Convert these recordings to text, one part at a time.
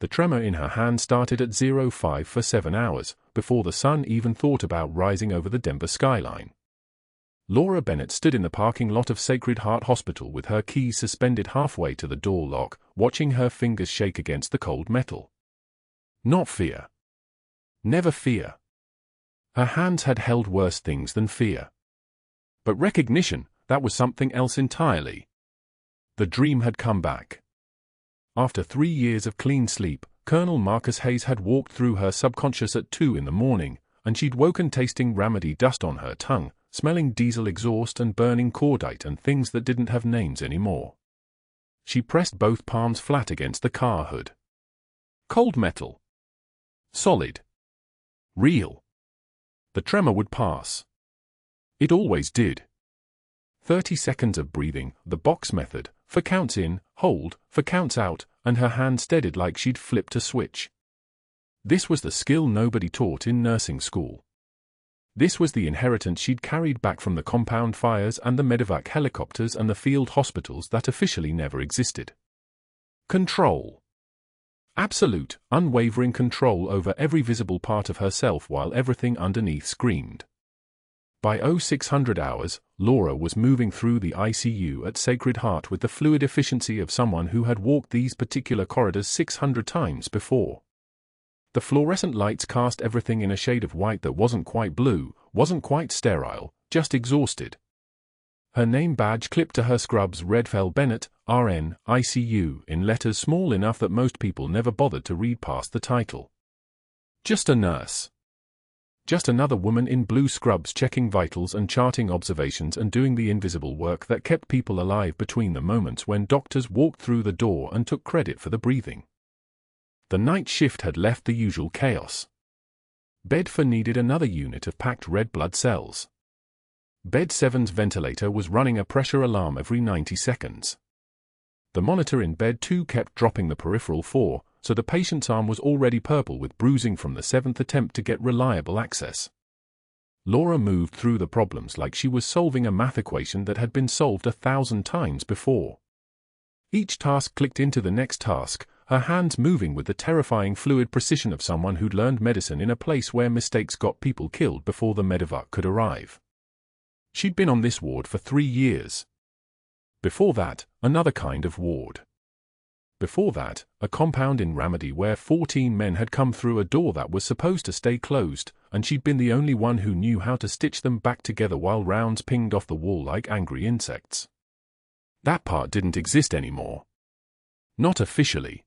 The tremor in her hand started at 05 for 7 hours, before the sun even thought about rising over the Denver skyline. Laura Bennett stood in the parking lot of Sacred Heart Hospital with her keys suspended halfway to the door lock, watching her fingers shake against the cold metal. Not fear. Never fear. Her hands had held worse things than fear. But recognition, that was something else entirely. The dream had come back. After 3 years of clean sleep, Colonel Marcus Hayes had walked through her subconscious at 2 in the morning, and she'd woken tasting Ramadi dust on her tongue, smelling diesel exhaust and burning cordite and things that didn't have names anymore. She pressed both palms flat against the car hood. Cold metal. Solid. Real. The tremor would pass. It always did. 30 seconds of breathing, the box method, for counts in, hold, for counts out, and her hand steadied like she'd flipped a switch. This was the skill nobody taught in nursing school. This was the inheritance she'd carried back from the compound fires and the medevac helicopters and the field hospitals that officially never existed. Control. Absolute, unwavering control over every visible part of herself while everything underneath screamed. By 0600 hours, Laura was moving through the ICU at Sacred Heart with the fluid efficiency of someone who had walked these particular corridors 600 times before. The fluorescent lights cast everything in a shade of white that wasn't quite blue, wasn't quite sterile, just exhausted. Her name badge clipped to her scrubs read Bennett, RN, ICU, in letters small enough that most people never bothered to read past the title. Just a nurse. Just another woman in blue scrubs checking vitals and charting observations and doing the invisible work that kept people alive between the moments when doctors walked through the door and took credit for the breathing. The night shift had left the usual chaos. Bed 4 needed another unit of packed red blood cells. Bed 7's ventilator was running a pressure alarm every 90 seconds. The monitor in Bed 2 kept dropping the peripheral 4, so the patient's arm was already purple with bruising from the 7th attempt to get reliable access. Laura moved through the problems like she was solving a math equation that had been solved 1,000 times before. Each task clicked into the next task, her hands moving with the terrifying fluid precision of someone who'd learned medicine in a place where mistakes got people killed before the medevac could arrive. She'd been on this ward for 3 years. Before that, another kind of ward. Before that, a compound in Ramadi where 14 men had come through a door that was supposed to stay closed, and she'd been the only one who knew how to stitch them back together while rounds pinged off the wall like angry insects. That part didn't exist anymore. Not officially.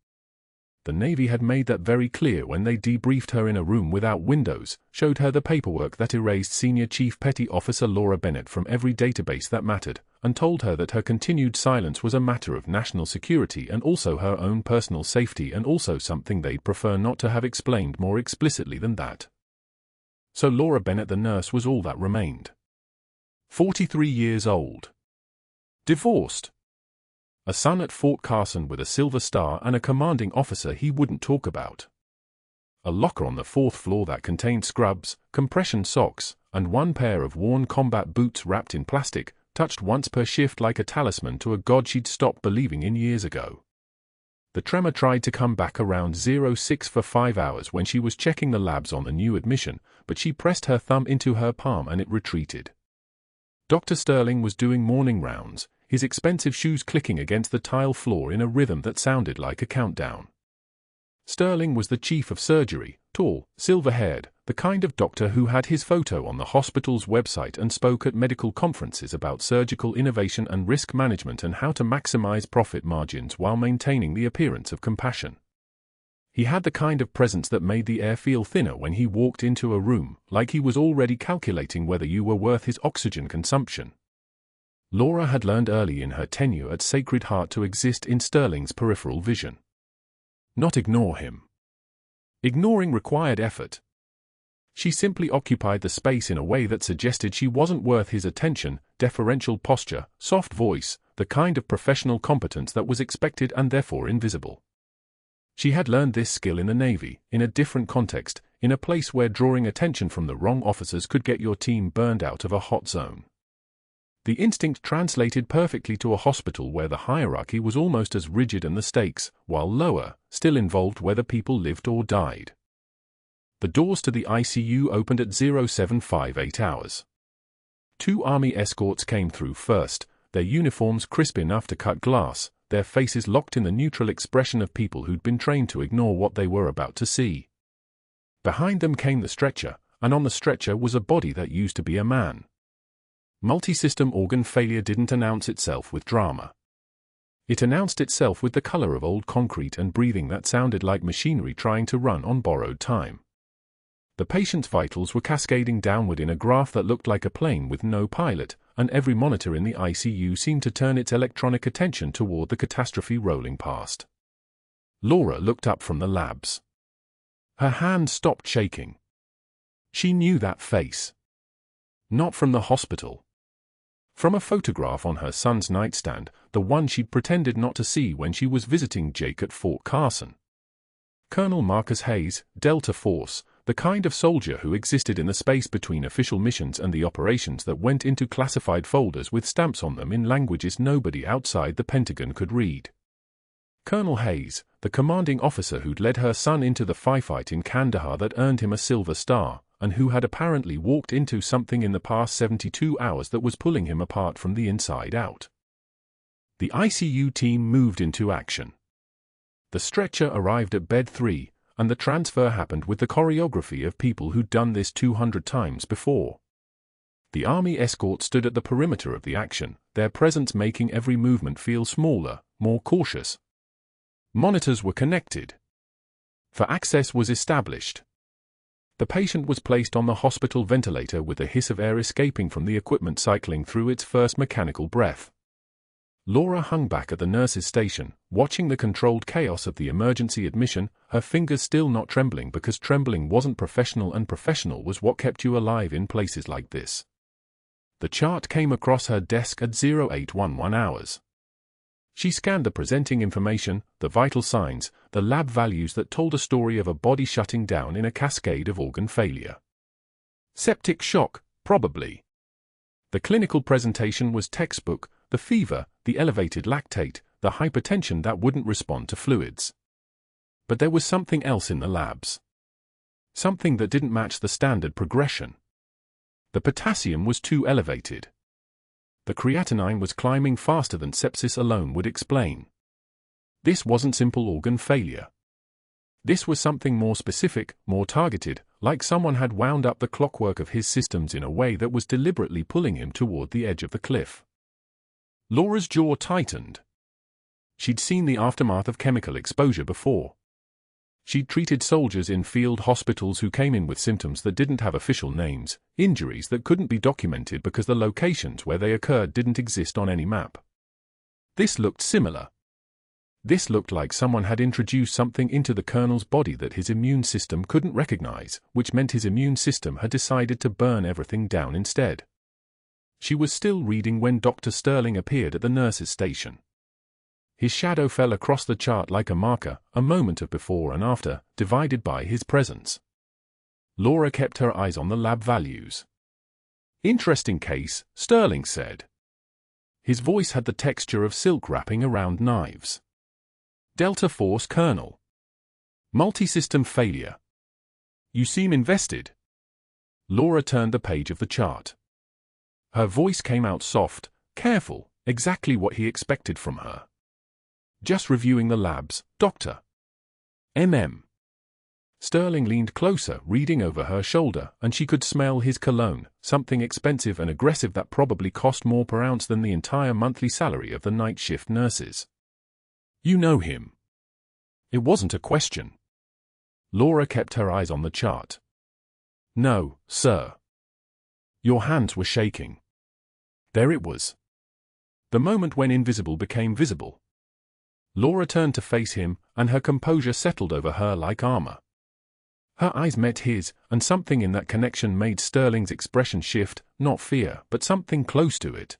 The Navy had made that very clear when they debriefed her in a room without windows, showed her the paperwork that erased Senior Chief Petty Officer Laura Bennett from every database that mattered, and told her that her continued silence was a matter of national security and also her own personal safety and also something they'd prefer not to have explained more explicitly than that. So Laura Bennett the nurse was all that remained. 43 years old. Divorced. A son at Fort Carson with a Silver Star and a commanding officer he wouldn't talk about. A locker on the 4th floor that contained scrubs, compression socks, and 1 pair of worn combat boots wrapped in plastic, touched once per shift like a talisman to a god she'd stopped believing in years ago. The tremor tried to come back around 06 for 5 hours when she was checking the labs on the new admission, but she pressed her thumb into her palm and it retreated. Dr. Sterling was doing morning rounds, his expensive shoes clicking against the tile floor in a rhythm that sounded like a countdown. Sterling was the chief of surgery, tall, silver-haired, the kind of doctor who had his photo on the hospital's website and spoke at medical conferences about surgical innovation and risk management and how to maximize profit margins while maintaining the appearance of compassion. He had the kind of presence that made the air feel thinner when he walked into a room, like he was already calculating whether you were worth his oxygen consumption. Laura had learned early in her tenure at Sacred Heart to exist in Sterling's peripheral vision. Not ignore him. Ignoring required effort. She simply occupied the space in a way that suggested she wasn't worth his attention, deferential posture, soft voice, the kind of professional competence that was expected and therefore invisible. She had learned this skill in the Navy, in a different context, in a place where drawing attention from the wrong officers could get your team burned out of a hot zone. The instinct translated perfectly to a hospital where the hierarchy was almost as rigid and the stakes, while lower, still involved whether people lived or died. The doors to the ICU opened at 0758 hours. 2 army escorts came through first, their uniforms crisp enough to cut glass, their faces locked in the neutral expression of people who'd been trained to ignore what they were about to see. Behind them came the stretcher, and on the stretcher was a body that used to be a man. Multi-system organ failure didn't announce itself with drama. It announced itself with the color of old concrete and breathing that sounded like machinery trying to run on borrowed time. The patient's vitals were cascading downward in a graph that looked like a plane with no pilot, and every monitor in the ICU seemed to turn its electronic attention toward the catastrophe rolling past. Laura looked up from the labs. Her hand stopped shaking. She knew that face. Not from the hospital. From a photograph on her son's nightstand, the one she'd pretended not to see when she was visiting Jake at Fort Carson. Colonel Marcus Hayes, Delta Force, the kind of soldier who existed in the space between official missions and the operations that went into classified folders with stamps on them in languages nobody outside the Pentagon could read. Colonel Hayes, the commanding officer who'd led her son into the firefight in Kandahar that earned him a Silver Star, and who had apparently walked into something in the past 72 hours that was pulling him apart from the inside out. The ICU team moved into action. The stretcher arrived at bed 3, and the transfer happened with the choreography of people who'd done this 200 times before. The army escort stood at the perimeter of the action, their presence making every movement feel smaller, more cautious. Monitors were connected. For access was established. The patient was placed on the hospital ventilator with the hiss of air escaping from the equipment cycling through its first mechanical breath. Laura hung back at the nurse's station, watching the controlled chaos of the emergency admission, her fingers still not trembling because trembling wasn't professional and professional was what kept you alive in places like this. The chart came across her desk at 0811 hours. She scanned the presenting information, the vital signs, the lab values that told a story of a body shutting down in a cascade of organ failure. Septic shock, probably. The clinical presentation was textbook, the fever, the elevated lactate, the hypertension that wouldn't respond to fluids. But there was something else in the labs. Something that didn't match the standard progression. The potassium was too elevated. The creatinine was climbing faster than sepsis alone would explain. This wasn't simple organ failure. This was something more specific, more targeted, like someone had wound up the clockwork of his systems in a way that was deliberately pulling him toward the edge of the cliff. Laura's jaw tightened. She'd seen the aftermath of chemical exposure before. She'd treated soldiers in field hospitals who came in with symptoms that didn't have official names, injuries that couldn't be documented because the locations where they occurred didn't exist on any map. This looked similar. This looked like someone had introduced something into the colonel's body that his immune system couldn't recognize, which meant his immune system had decided to burn everything down instead. She was still reading when Dr. Sterling appeared at the nurse's station. His shadow fell across the chart like a marker, a moment of before and after, divided by his presence. Laura kept her eyes on the lab values. "Interesting case," Sterling said. His voice had the texture of silk wrapping around knives. "Delta Force Colonel. Multi-system failure. You seem invested." Laura turned the page of the chart. Her voice came out soft, careful, exactly what he expected from her. "Just reviewing the labs, Doctor." Sterling leaned closer, reading over her shoulder, and she could smell his cologne, something expensive and aggressive that probably cost more per ounce than the entire monthly salary of the night shift nurses. "You know him." It wasn't a question. Laura kept her eyes on the chart. "No, sir." "Your hands were shaking." There it was. The moment when invisible became visible. Laura turned to face him, and her composure settled over her like armor. Her eyes met his, and something in that connection made Sterling's expression shift, not fear, but something close to it.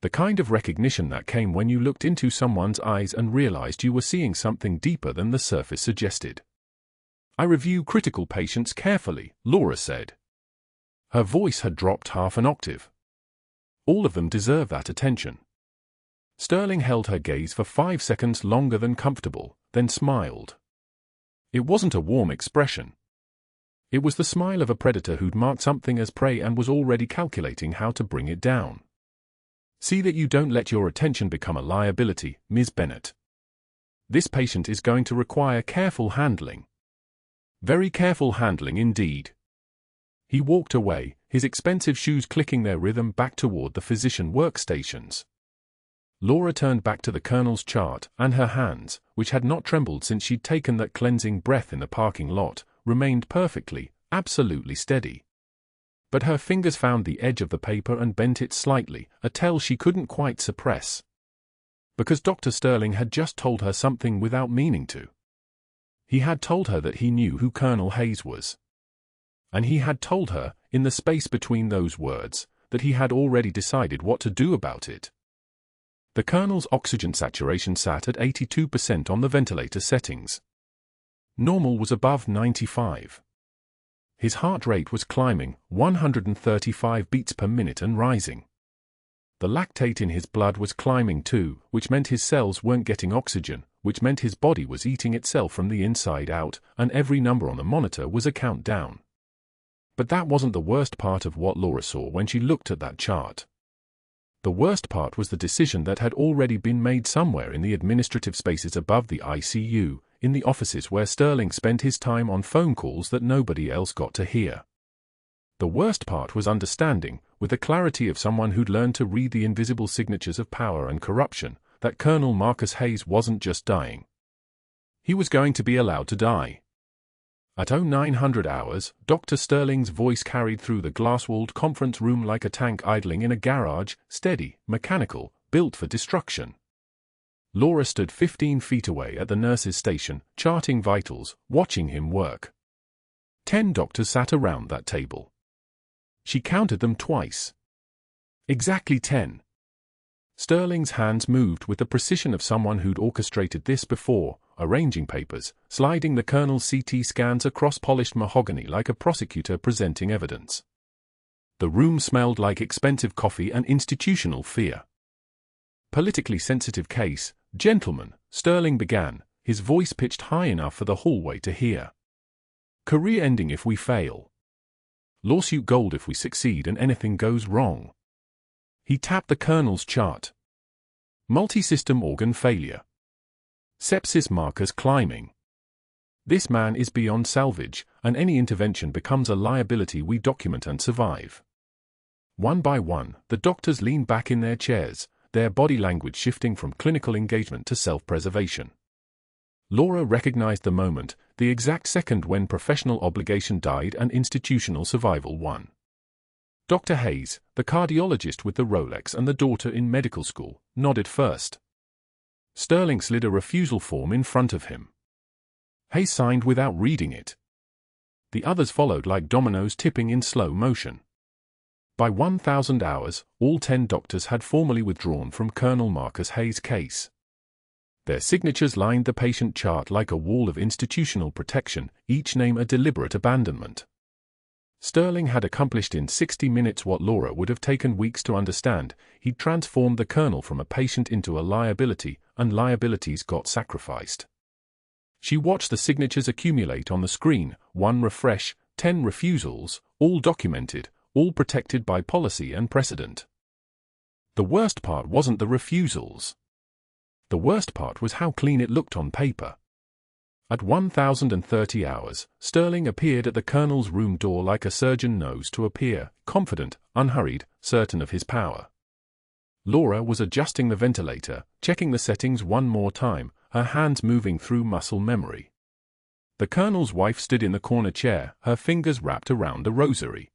The kind of recognition that came when you looked into someone's eyes and realized you were seeing something deeper than the surface suggested. "I review critical patients carefully," Laura said. Her voice had dropped half an octave. All of them deserve that attention. Sterling held her gaze for 5 seconds longer than comfortable, then smiled. It wasn't a warm expression. It was the smile of a predator who'd marked something as prey and was already calculating how to bring it down. See that you don't let your attention become a liability, Ms. Bennett. This patient is going to require careful handling. Very careful handling indeed. He walked away, his expensive shoes clicking their rhythm back toward the physician workstations. Laura turned back to the Colonel's chart, and her hands, which had not trembled since she'd taken that cleansing breath in the parking lot, remained perfectly, absolutely steady. But her fingers found the edge of the paper and bent it slightly, a tell she couldn't quite suppress. Because Dr. Sterling had just told her something without meaning to. He had told her that he knew who Colonel Hayes was. And he had told her, in the space between those words, that he had already decided what to do about it. The Colonel's oxygen saturation sat at 82% on the ventilator settings. Normal was above 95. His heart rate was climbing, 135 beats per minute and rising. The lactate in his blood was climbing too, which meant his cells weren't getting oxygen, which meant his body was eating itself from the inside out, and every number on the monitor was a countdown. But that wasn't the worst part of what Laura saw when she looked at that chart. The worst part was the decision that had already been made somewhere in the administrative spaces above the ICU, in the offices where Sterling spent his time on phone calls that nobody else got to hear. The worst part was understanding, with the clarity of someone who'd learned to read the invisible signatures of power and corruption, that Colonel Marcus Hayes wasn't just dying. He was going to be allowed to die. At 0900 hours, Dr. Sterling's voice carried through the glass-walled conference room like a tank idling in a garage, steady, mechanical, built for destruction. Laura stood 15 feet away at the nurse's station, charting vitals, watching him work. 10 doctors sat around that table. She counted them twice. Exactly 10. Sterling's hands moved with the precision of someone who'd orchestrated this before, arranging papers, sliding the Colonel's CT scans across polished mahogany like a prosecutor presenting evidence. The room smelled like expensive coffee and institutional fear. Politically sensitive case, gentlemen, Sterling began, his voice pitched high enough for the hallway to hear. Career ending if we fail. Lawsuit gold if we succeed and anything goes wrong. He tapped the Colonel's chart. Multi-system organ failure. Sepsis markers climbing. This man is beyond salvage, and any intervention becomes a liability we document and survive. One by one, the doctors leaned back in their chairs, their body language shifting from clinical engagement to self-preservation. Laura recognized the moment, the exact second when professional obligation died and institutional survival won. Dr. Hayes, the cardiologist with the Rolex and the daughter in medical school, nodded first. Sterling slid a refusal form in front of him. Hayes signed without reading it. The others followed like dominoes tipping in slow motion. By 1000 hours, all 10 doctors had formally withdrawn from Colonel Marcus Hayes' case. Their signatures lined the patient chart like a wall of institutional protection, each name a deliberate abandonment. Sterling had accomplished in 60 minutes what Laura would have taken weeks to understand. He'd transformed the Colonel from a patient into a liability, and liabilities got sacrificed. She watched the signatures accumulate on the screen, 1 refresh, 10 refusals, all documented, all protected by policy and precedent. The worst part wasn't the refusals. The worst part was how clean it looked on paper. At 1030 hours, Sterling appeared at the Colonel's room door like a surgeon knows to appear, confident, unhurried, certain of his power. Laura was adjusting the ventilator, checking the settings one more time, her hands moving through muscle memory. The Colonel's wife stood in the corner chair, her fingers wrapped around a rosary.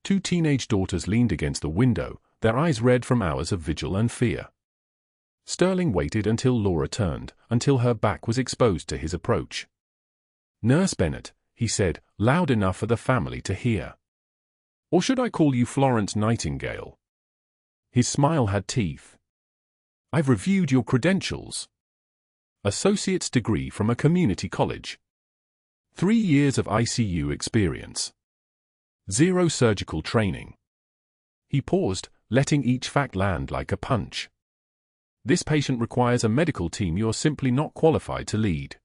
2 teenage daughters leaned against the window, their eyes red from hours of vigil and fear. Sterling waited until Laura turned, until her back was exposed to his approach. "Nurse Bennett," he said, loud enough for the family to hear. "Or should I call you Florence Nightingale?" His smile had teeth. "I've reviewed your credentials. Associate's degree from a community college. 3 years of ICU experience. 0 surgical training." He paused, letting each fact land like a punch. This patient requires a medical team you're simply not qualified to lead.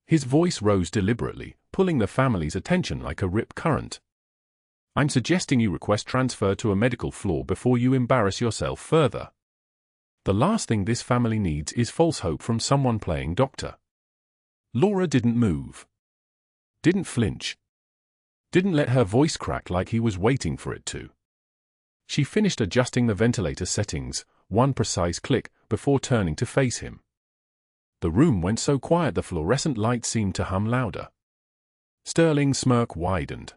His voice rose deliberately, pulling the family's attention like a rip current. I'm suggesting you request transfer to a medical floor before you embarrass yourself further. The last thing this family needs is false hope from someone playing doctor. Laura didn't move. Didn't flinch. Didn't let her voice crack like he was waiting for it to. She finished adjusting the ventilator settings, one precise click, before turning to face him. The room went so quiet the fluorescent light seemed to hum louder. Sterling's smirk widened.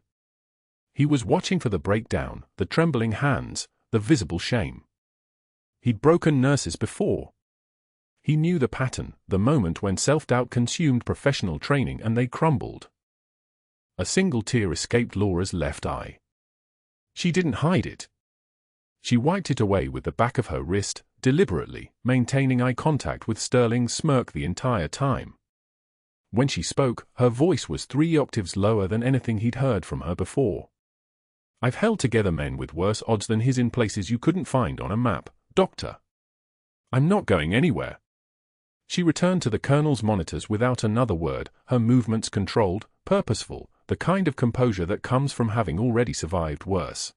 He was watching for the breakdown, the trembling hands, the visible shame. He'd broken nurses before. He knew the pattern, the moment when self-doubt consumed professional training and they crumbled. A single tear escaped Laura's left eye. She didn't hide it. She wiped it away with the back of her wrist, deliberately, maintaining eye contact with Sterling's smirk the entire time. When she spoke, her voice was 3 octaves lower than anything he'd heard from her before. I've held together men with worse odds than his in places you couldn't find on a map, Doctor. I'm not going anywhere. She returned to the colonel's monitors without another word, her movements controlled, purposeful, the kind of composure that comes from having already survived worse.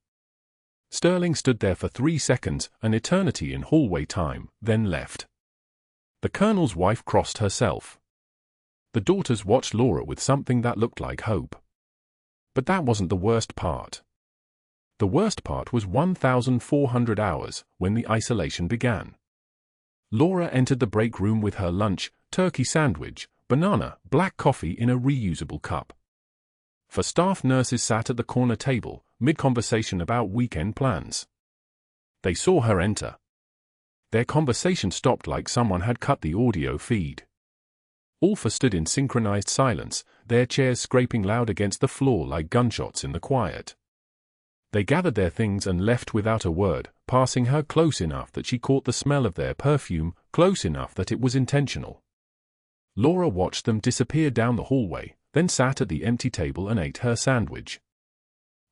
Sterling stood there for 3 seconds, an eternity in hallway time, then left. The colonel's wife crossed herself. The daughters watched Laura with something that looked like hope. But that wasn't the worst part. The worst part was 1,400 hours, when the isolation began. Laura entered the break room with her lunch, turkey sandwich, banana, black coffee in a reusable cup. 4 staff nurses sat at the corner table, mid-conversation about weekend plans. They saw her enter. Their conversation stopped like someone had cut the audio feed. All 4 stood in synchronized silence, their chairs scraping loud against the floor like gunshots in the quiet. They gathered their things and left without a word, passing her close enough that she caught the smell of their perfume, close enough that it was intentional. Laura watched them disappear down the hallway, then sat at the empty table and ate her sandwich.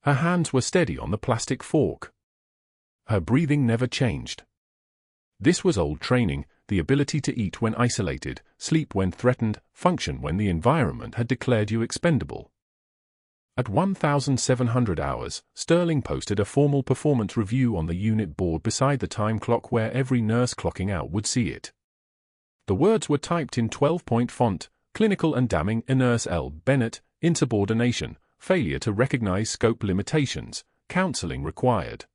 Her hands were steady on the plastic fork. Her breathing never changed. This was old training, the ability to eat when isolated, sleep when threatened, function when the environment had declared you expendable. At 1,700 hours, Sterling posted a formal performance review on the unit board beside the time clock where every nurse clocking out would see it. The words were typed in 12-point font, clinical and damning, Nurse L. Bennett, insubordination, failure to recognize scope limitations, counseling required.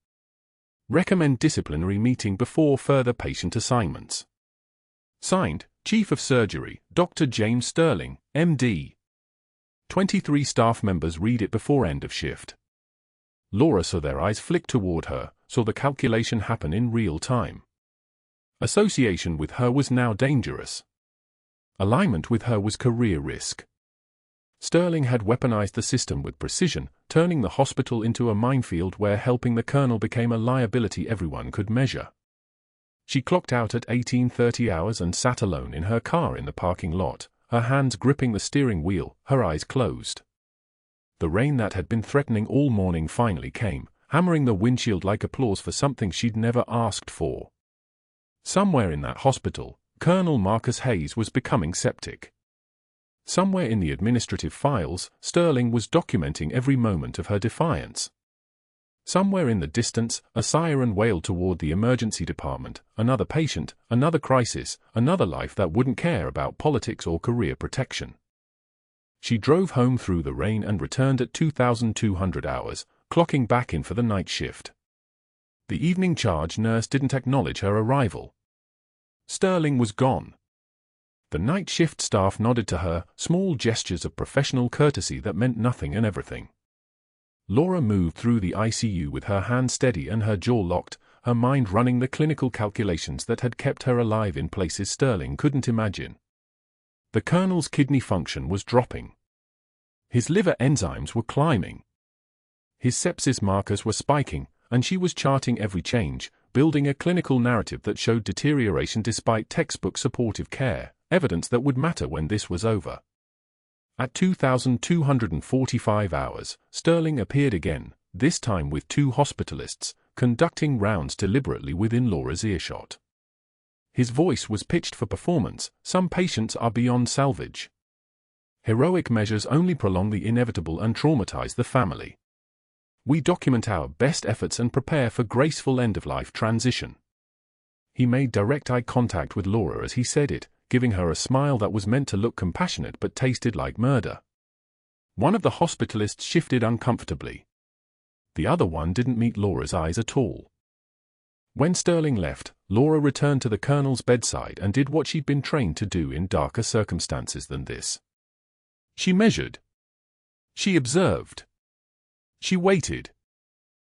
Recommend disciplinary meeting before further patient assignments. Signed, Chief of Surgery, Dr. James Sterling, M.D. 23 staff members read it before end of shift. Laura saw their eyes flick toward her, saw the calculation happen in real time. Association with her was now dangerous. Alignment with her was career risk. Sterling had weaponized the system with precision, turning the hospital into a minefield where helping the colonel became a liability everyone could measure. She clocked out at 18:30 hours and sat alone in her car in the parking lot, her hands gripping the steering wheel, her eyes closed. The rain that had been threatening all morning finally came, hammering the windshield like applause for something she'd never asked for. Somewhere in that hospital, Colonel Marcus Hayes was becoming septic. Somewhere in the administrative files, Sterling was documenting every moment of her defiance. Somewhere in the distance, a siren wailed toward the emergency department, another patient, another crisis, another life that wouldn't care about politics or career protection. She drove home through the rain and returned at 2,200 hours, clocking back in for the night shift. The evening charge nurse didn't acknowledge her arrival. Sterling was gone. The night shift staff nodded to her, small gestures of professional courtesy that meant nothing and everything. Laura moved through the ICU with her hand steady and her jaw locked, her mind running the clinical calculations that had kept her alive in places Sterling couldn't imagine. The colonel's kidney function was dropping. His liver enzymes were climbing. His sepsis markers were spiking, and she was charting every change, building a clinical narrative that showed deterioration despite textbook supportive care, evidence that would matter when this was over. At 2,245 hours, Sterling appeared again, this time with 2 hospitalists, conducting rounds deliberately within Laura's earshot. His voice was pitched for performance. Some patients are beyond salvage. Heroic measures only prolong the inevitable and traumatize the family. We document our best efforts and prepare for graceful end-of-life transition. He made direct eye contact with Laura as he said it, giving her a smile that was meant to look compassionate but tasted like murder. One of the hospitalists shifted uncomfortably. The other one didn't meet Laura's eyes at all. When Sterling left, Laura returned to the Colonel's bedside and did what she'd been trained to do in darker circumstances than this. She measured. She observed. She waited.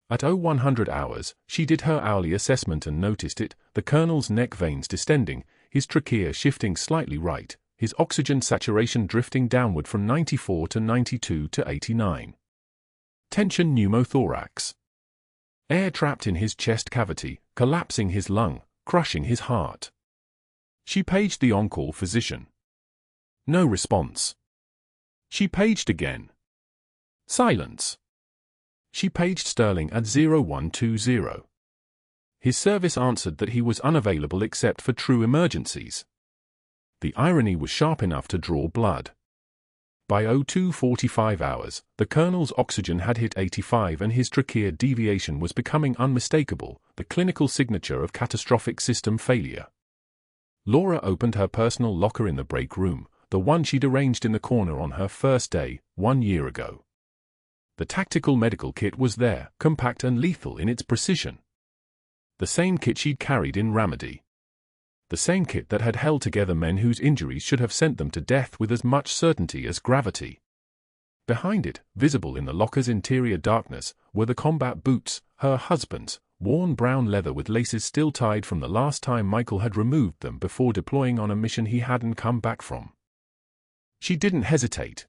At 0100 hours, she did her hourly assessment and noticed it, the Colonel's neck veins distending, his trachea shifting slightly right, his oxygen saturation drifting downward from 94 to 92 to 89. Tension pneumothorax. Air trapped in his chest cavity, collapsing his lung, crushing his heart. She paged the on-call physician. No response. She paged again. Silence. She paged Sterling at 0120. His service answered that he was unavailable except for true emergencies. The irony was sharp enough to draw blood. By 0245 hours, the Colonel's oxygen had hit 85 and his trachea deviation was becoming unmistakable, the clinical signature of catastrophic system failure. Laura opened her personal locker in the break room, the one she'd arranged in the corner on her first day, 1 year ago. The tactical medical kit was there, compact and lethal in its precision. The same kit she'd carried in Ramadi. The same kit that had held together men whose injuries should have sent them to death with as much certainty as gravity. Behind it, visible in the locker's interior darkness, were the combat boots, her husband's, worn brown leather with laces still tied from the last time Michael had removed them before deploying on a mission he hadn't come back from. She didn't hesitate.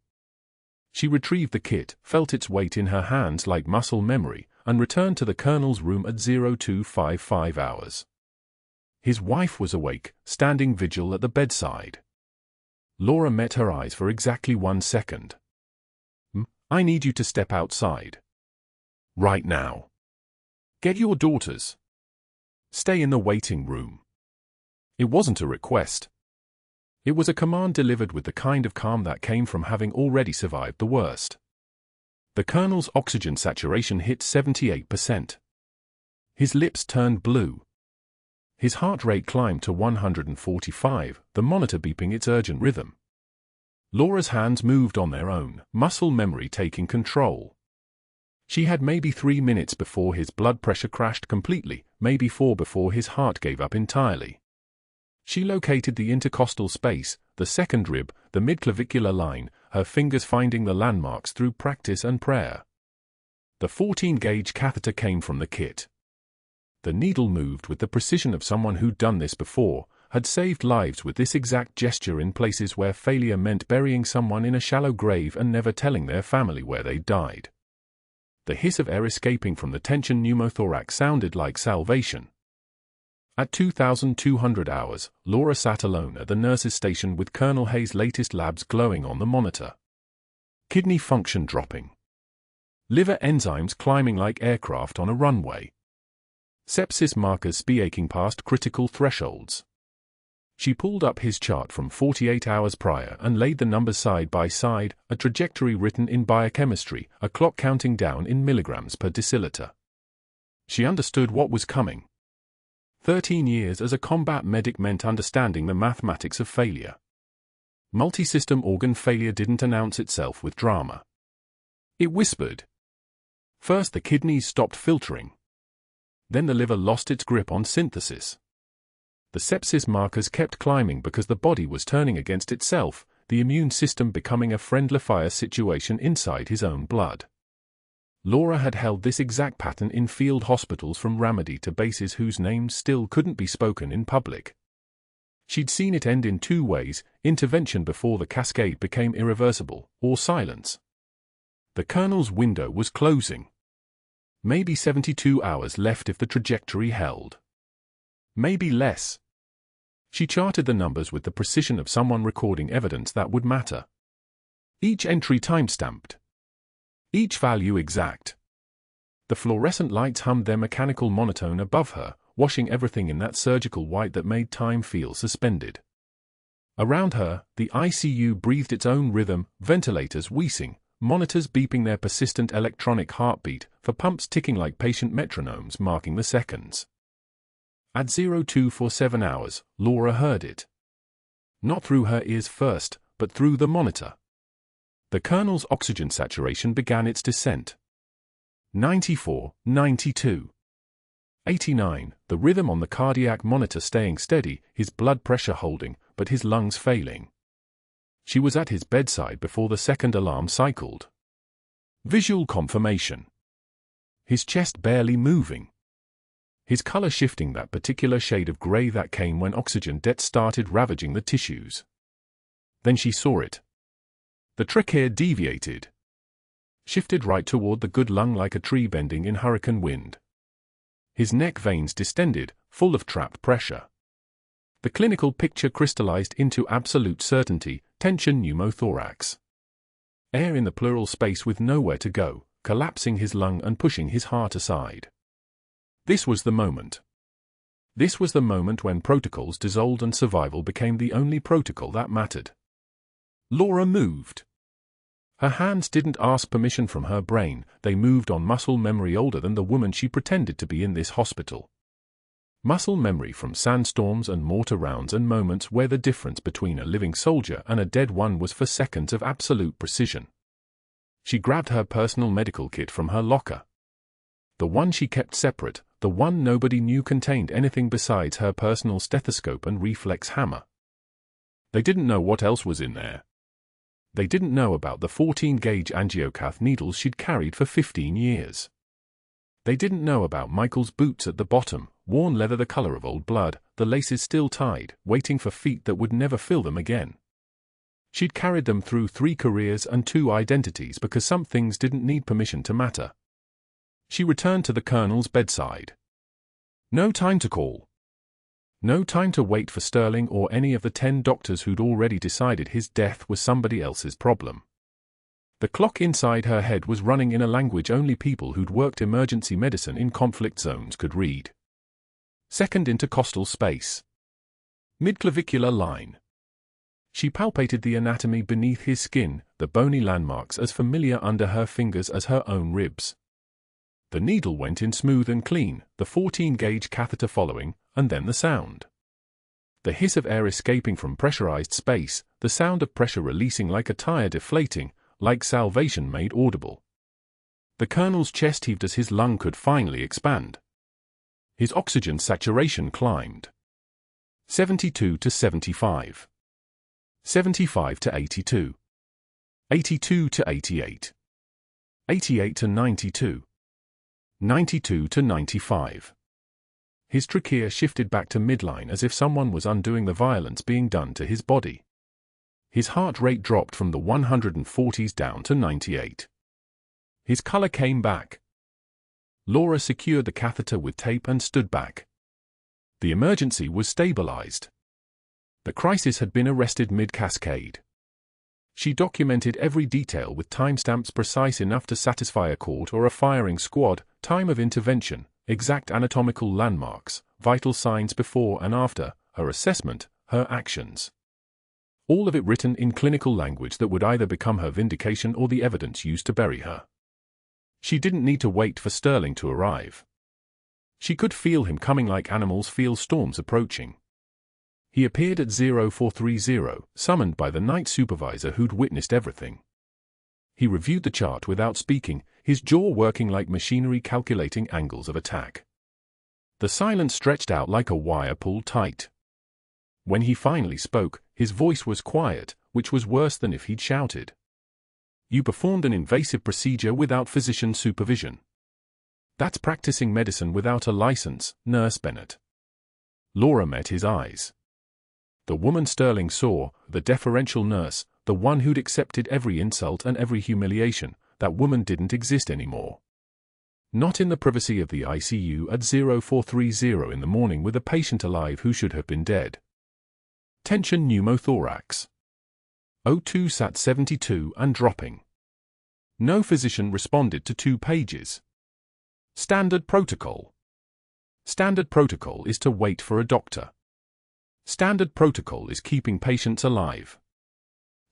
She retrieved the kit, felt its weight in her hands like muscle memory, and returned to the Colonel's room at 0255 hours. His wife was awake, standing vigil at the bedside. Laura met her eyes for exactly 1 second. I need you to step outside. Right now. Get your daughters. Stay in the waiting room. It wasn't a request. It was a command delivered with the kind of calm that came from having already survived the worst. The Colonel's oxygen saturation hit 78%. His lips turned blue. His heart rate climbed to 145, the monitor beeping its urgent rhythm. Laura's hands moved on their own, muscle memory taking control. She had maybe 3 minutes before his blood pressure crashed completely, maybe 4 before his heart gave up entirely. She located the intercostal space, the second rib, the midclavicular line, her fingers finding the landmarks through practice and prayer. The 14-gauge catheter came from the kit. The needle moved with the precision of someone who'd done this before, had saved lives with this exact gesture in places where failure meant burying someone in a shallow grave and never telling their family where they died. The hiss of air escaping from the tension pneumothorax sounded like salvation. At 2200 hours, Laura sat alone at the nurse's station with Colonel Hayes' latest labs glowing on the monitor. Kidney function dropping. Liver enzymes climbing like aircraft on a runway. Sepsis markers speaking past critical thresholds. She pulled up his chart from 48 hours prior and laid the numbers side by side, a trajectory written in biochemistry, a clock counting down in milligrams per deciliter. She understood what was coming. 13 years as a combat medic meant understanding the mathematics of failure. Multi-system organ failure didn't announce itself with drama. It whispered. First the kidneys stopped filtering. Then the liver lost its grip on synthesis. The sepsis markers kept climbing because the body was turning against itself, the immune system becoming a friendly fire situation inside his own blood. Laura had held this exact pattern in field hospitals from Ramadi to bases whose names still couldn't be spoken in public. She'd seen it end in 2 ways, intervention before the cascade became irreversible, or silence. The Colonel's window was closing. Maybe 72 hours left if the trajectory held. Maybe less. She charted the numbers with the precision of someone recording evidence that would matter. Each entry time-stamped. Each value exact. The fluorescent lights hummed their mechanical monotone above her, washing everything in that surgical white that made time feel suspended. Around her, the ICU breathed its own rhythm, ventilators wheezing, monitors beeping their persistent electronic heartbeat, for pumps ticking like patient metronomes marking the seconds. At 0247 hours, Laura heard it. Not through her ears first, but through the monitor. The Colonel's oxygen saturation began its descent. 94, 92. 89, the rhythm on the cardiac monitor staying steady, his blood pressure holding, but his lungs failing. She was at his bedside before the second alarm cycled. Visual confirmation. His chest barely moving. His color shifting that particular shade of gray that came when oxygen debt started ravaging the tissues. Then she saw it. The trachea deviated. Shifted right toward the good lung like a tree bending in hurricane wind. His neck veins distended, full of trapped pressure. The clinical picture crystallized into absolute certainty, tension pneumothorax. Air in the pleural space with nowhere to go, collapsing his lung and pushing his heart aside. This was the moment. This was the moment when protocols dissolved and survival became the only protocol that mattered. Laura moved. Her hands didn't ask permission from her brain, they moved on muscle memory older than the woman she pretended to be in this hospital. Muscle memory from sandstorms and mortar rounds and moments where the difference between a living soldier and a dead one was for seconds of absolute precision. She grabbed her personal medical kit from her locker. The one she kept separate, the one nobody knew contained anything besides her personal stethoscope and reflex hammer. They didn't know what else was in there. They didn't know about the 14-gauge angiocath needles she'd carried for 15 years. They didn't know about Michael's boots at the bottom, worn leather the color of old blood, the laces still tied, waiting for feet that would never fill them again. She'd carried them through 3 careers and 2 identities because some things didn't need permission to matter. She returned to the Colonel's bedside. No time to call. No time to wait for Sterling or any of the 10 doctors who'd already decided his death was somebody else's problem. The clock inside her head was running in a language only people who'd worked emergency medicine in conflict zones could read. Second intercostal space. Midclavicular line. She palpated the anatomy beneath his skin, the bony landmarks as familiar under her fingers as her own ribs. The needle went in smooth and clean, the 14-gauge catheter following, and then the sound. The hiss of air escaping from pressurized space, the sound of pressure releasing like a tire deflating, like salvation made audible. The Colonel's chest heaved as his lung could finally expand. His oxygen saturation climbed. 72 to 75. 75 to 82. 82 to 88. 88 to 92. 92 to 95. His trachea shifted back to midline as if someone was undoing the violence being done to his body. His heart rate dropped from the 140s down to 98. His color came back. Laura secured the catheter with tape and stood back. The emergency was stabilized. The crisis had been arrested mid-cascade. She documented every detail with timestamps precise enough to satisfy a court or a firing squad, time of intervention, exact anatomical landmarks, vital signs before and after, her assessment, her actions. All of it written in clinical language that would either become her vindication or the evidence used to bury her. She didn't need to wait for Sterling to arrive. She could feel him coming like animals feel storms approaching. He appeared at 0430, summoned by the night supervisor who'd witnessed everything. He reviewed the chart without speaking, his jaw working like machinery calculating angles of attack. The silence stretched out like a wire pulled tight. When he finally spoke, his voice was quiet, which was worse than if he'd shouted. You performed an invasive procedure without physician supervision. That's practicing medicine without a license, Nurse Bennett. Laura met his eyes. The woman Sterling saw, the deferential nurse, the one who'd accepted every insult and every humiliation, that woman didn't exist anymore. Not in the privacy of the ICU at 0430 in the morning with a patient alive who should have been dead. Tension pneumothorax. O2 sat 72 and dropping. No physician responded to 2 pages. Standard protocol. Standard protocol is to wait for a doctor. Standard protocol is keeping patients alive.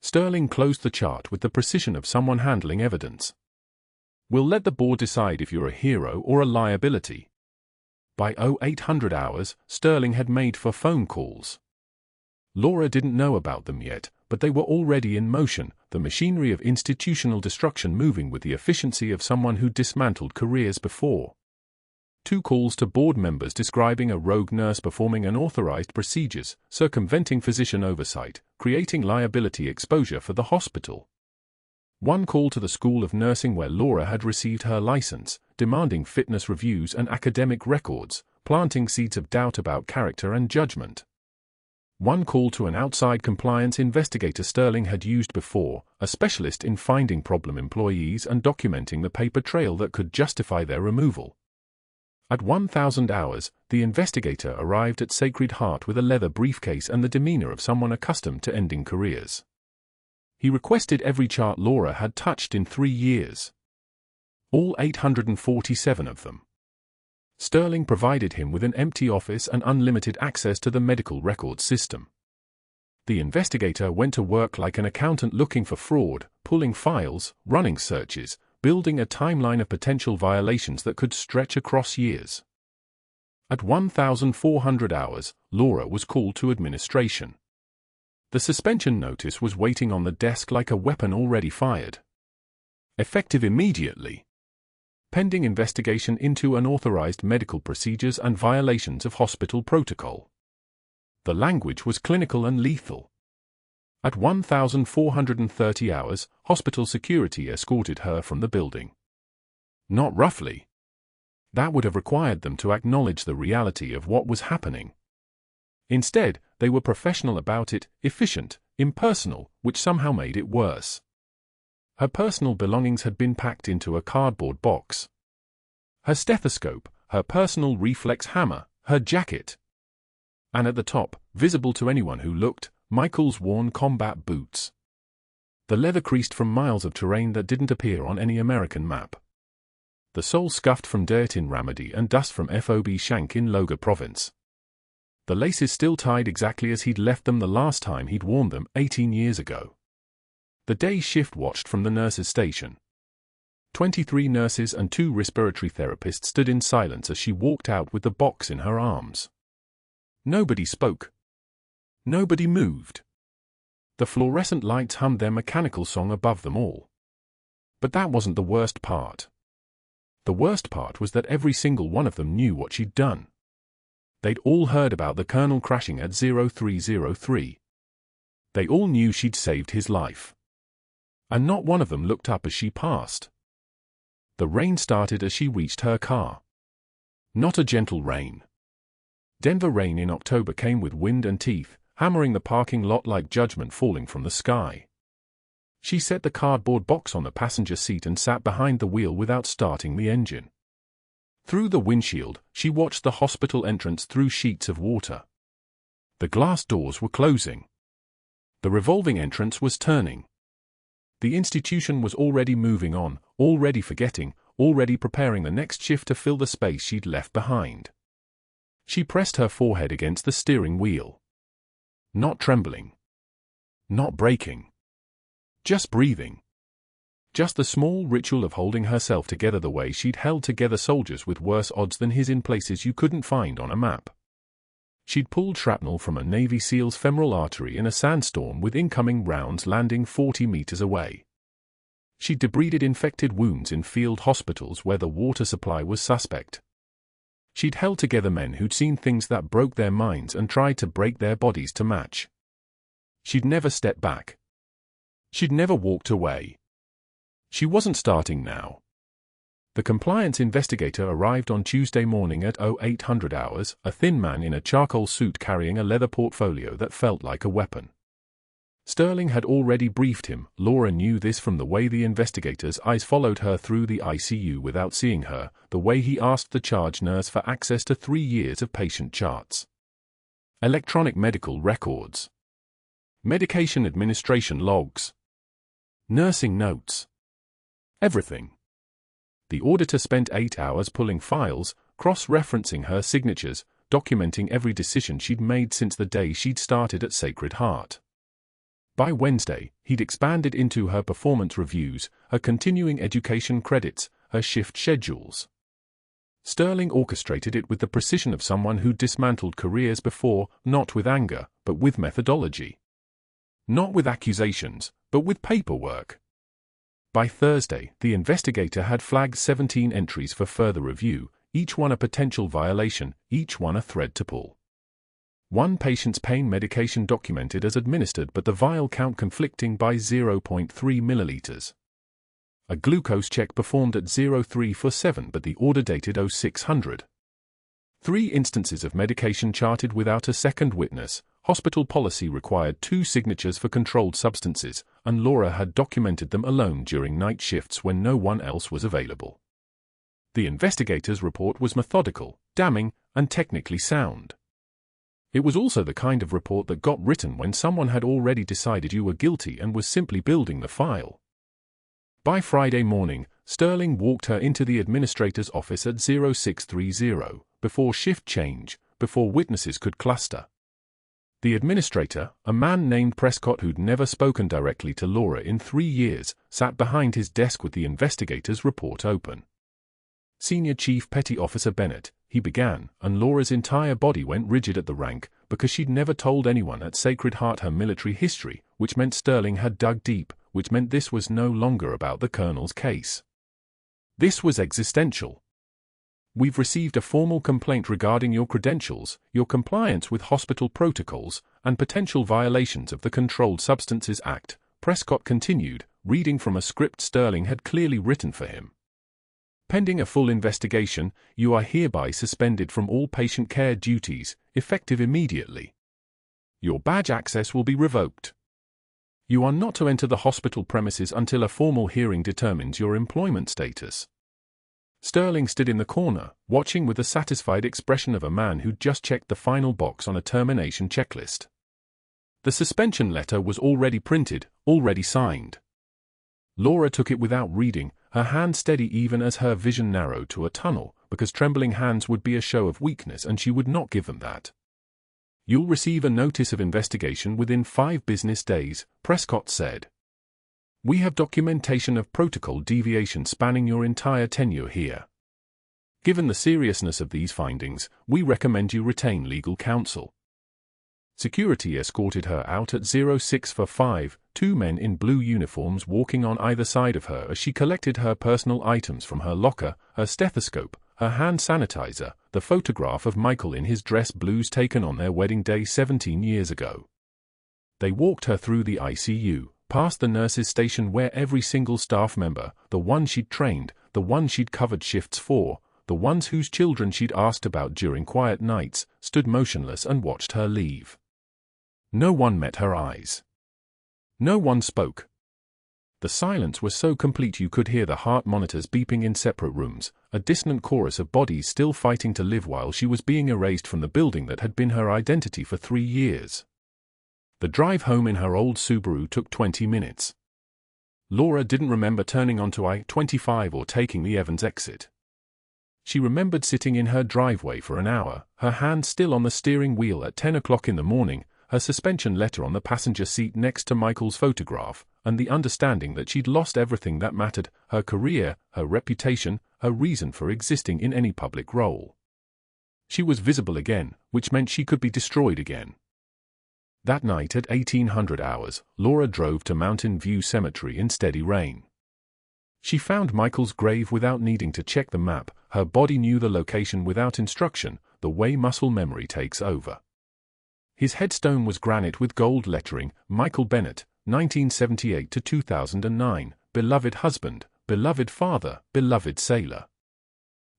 Sterling closed the chart with the precision of someone handling evidence. We'll let the board decide if you're a hero or a liability. By 0800 hours, Sterling had made 4 phone calls. Laura didn't know about them yet, but they were already in motion, the machinery of institutional destruction moving with the efficiency of someone who dismantled careers before. 2 calls to board members describing a rogue nurse performing unauthorized procedures, circumventing physician oversight, creating liability exposure for the hospital. 1 call to the School of Nursing where Laura had received her license, demanding fitness reviews and academic records, planting seeds of doubt about character and judgment. 1 call to an outside compliance investigator Sterling had used before, a specialist in finding problem employees and documenting the paper trail that could justify their removal. At 1000 hours, the investigator arrived at Sacred Heart with a leather briefcase and the demeanor of someone accustomed to ending careers. He requested every chart Laura had touched in 3 years. All 847 of them. Sterling provided him with an empty office and unlimited access to the medical records system. The investigator went to work like an accountant looking for fraud, pulling files, running searches, building a timeline of potential violations that could stretch across years. At 1400 hours, Laura was called to administration. The suspension notice was waiting on the desk like a weapon already fired. Effective immediately. Pending investigation into unauthorized medical procedures and violations of hospital protocol. The language was clinical and lethal. At 1430 hours, hospital security escorted her from the building. Not roughly. That would have required them to acknowledge the reality of what was happening. Instead, they were professional about it, efficient, impersonal, which somehow made it worse. Her personal belongings had been packed into a cardboard box. Her stethoscope, her personal reflex hammer, her jacket. And at the top, visible to anyone who looked, Michael's worn combat boots. The leather creased from miles of terrain that didn't appear on any American map. The sole scuffed from dirt in Ramadi and dust from FOB Shank in Logar province. The laces still tied exactly as he'd left them the last time he'd worn them 18 years ago. The day shift watched from the nurses' station. 23 nurses and 2 respiratory therapists stood in silence as she walked out with the box in her arms. Nobody spoke. Nobody moved. The fluorescent lights hummed their mechanical song above them all. But that wasn't the worst part. The worst part was that every single one of them knew what she'd done. They'd all heard about the colonel crashing at 0303. They all knew she'd saved his life. And not one of them looked up as she passed. The rain started as she reached her car. Not a gentle rain. Denver rain in October came with wind and teeth, hammering the parking lot like judgment falling from the sky. She set the cardboard box on the passenger seat and sat behind the wheel without starting the engine. Through the windshield, she watched the hospital entrance through sheets of water. The glass doors were closing. The revolving entrance was turning. The institution was already moving on, already forgetting, already preparing the next shift to fill the space she'd left behind. She pressed her forehead against the steering wheel. Not trembling. Not breaking. Just breathing. Just the small ritual of holding herself together the way she'd held together soldiers with worse odds than his in places you couldn't find on a map. She'd pulled shrapnel from a Navy SEAL's femoral artery in a sandstorm with incoming rounds landing 40 meters away. She'd debrided infected wounds in field hospitals where the water supply was suspect. She'd held together men who'd seen things that broke their minds and tried to break their bodies to match. She'd never stepped back. She'd never walked away. She wasn't starting now. The compliance investigator arrived on Tuesday morning at 0800 hours, a thin man in a charcoal suit carrying a leather portfolio that felt like a weapon. Sterling had already briefed him. Laura knew this from the way the investigator's eyes followed her through the ICU without seeing her, the way he asked the charge nurse for access to 3 years of patient charts. Electronic medical records. Medication administration logs. Nursing notes. Everything. The auditor spent 8 hours pulling files, cross-referencing her signatures, documenting every decision she'd made since the day she'd started at Sacred Heart. By Wednesday, he'd expanded into her performance reviews, her continuing education credits, her shift schedules. Sterling orchestrated it with the precision of someone who'd dismantled careers before, not with anger, but with methodology. Not with accusations, but with paperwork. By Thursday, the investigator had flagged 17 entries for further review, each one a potential violation, each one a thread to pull. One patient's pain medication documented as administered but the vial count conflicting by 0.3 milliliters. A glucose check performed at 0347 but the order dated 0600. 3 instances of medication charted without a second witness. Hospital policy required 2 signatures for controlled substances, and Laura had documented them alone during night shifts when no one else was available. The investigator's report was methodical, damning, and technically sound. It was also the kind of report that got written when someone had already decided you were guilty and was simply building the file. By Friday morning, Sterling walked her into the administrator's office at 0630, before shift change, before witnesses could cluster. The administrator, a man named Prescott who'd never spoken directly to Laura in 3 years, sat behind his desk with the investigator's report open. Senior Chief Petty Officer Bennett, he began, and Laura's entire body went rigid at the rank, because she'd never told anyone at Sacred Heart her military history, which meant Sterling had dug deep, which meant this was no longer about the Colonel's case. This was existential. We've received a formal complaint regarding your credentials, your compliance with hospital protocols, and potential violations of the Controlled Substances Act, Prescott continued, reading from a script Sterling had clearly written for him. Pending a full investigation, you are hereby suspended from all patient care duties, effective immediately. Your badge access will be revoked. You are not to enter the hospital premises until a formal hearing determines your employment status. Sterling stood in the corner, watching with the satisfied expression of a man who'd just checked the final box on a termination checklist. The suspension letter was already printed, already signed. Laura took it without reading, her hand steady even as her vision narrowed to a tunnel, because trembling hands would be a show of weakness and she would not give them that. You'll receive a notice of investigation within 5 business days, Prescott said. We have documentation of protocol deviation spanning your entire tenure here. Given the seriousness of these findings, we recommend you retain legal counsel. Security escorted her out at 0645, 2 men in blue uniforms walking on either side of her as she collected her personal items from her locker, her stethoscope, her hand sanitizer, the photograph of Michael in his dress blues taken on their wedding day 17 years ago. They walked her through the ICU, past the nurses' station where every single staff member, the one she'd trained, the one she'd covered shifts for, the ones whose children she'd asked about during quiet nights, stood motionless and watched her leave. No one met her eyes. No one spoke. The silence was so complete you could hear the heart monitors beeping in separate rooms, a dissonant chorus of bodies still fighting to live while she was being erased from the building that had been her identity for 3 years. The drive home in her old Subaru took 20 minutes. Laura didn't remember turning onto I-25 or taking the Evans exit. She remembered sitting in her driveway for an hour, her hand still on the steering wheel at 10 o'clock in the morning, her suspension letter on the passenger seat next to Michael's photograph, and the understanding that she'd lost everything that mattered, her career, her reputation, her reason for existing in any public role. She was visible again, which meant she could be destroyed again. That night at 1800 hours, Laura drove to Mountain View Cemetery in steady rain. She found Michael's grave without needing to check the map, her body knew the location without instruction, the way muscle memory takes over. His headstone was granite with gold lettering, Michael Bennett, 1978 to 2009, beloved husband, beloved father, beloved sailor.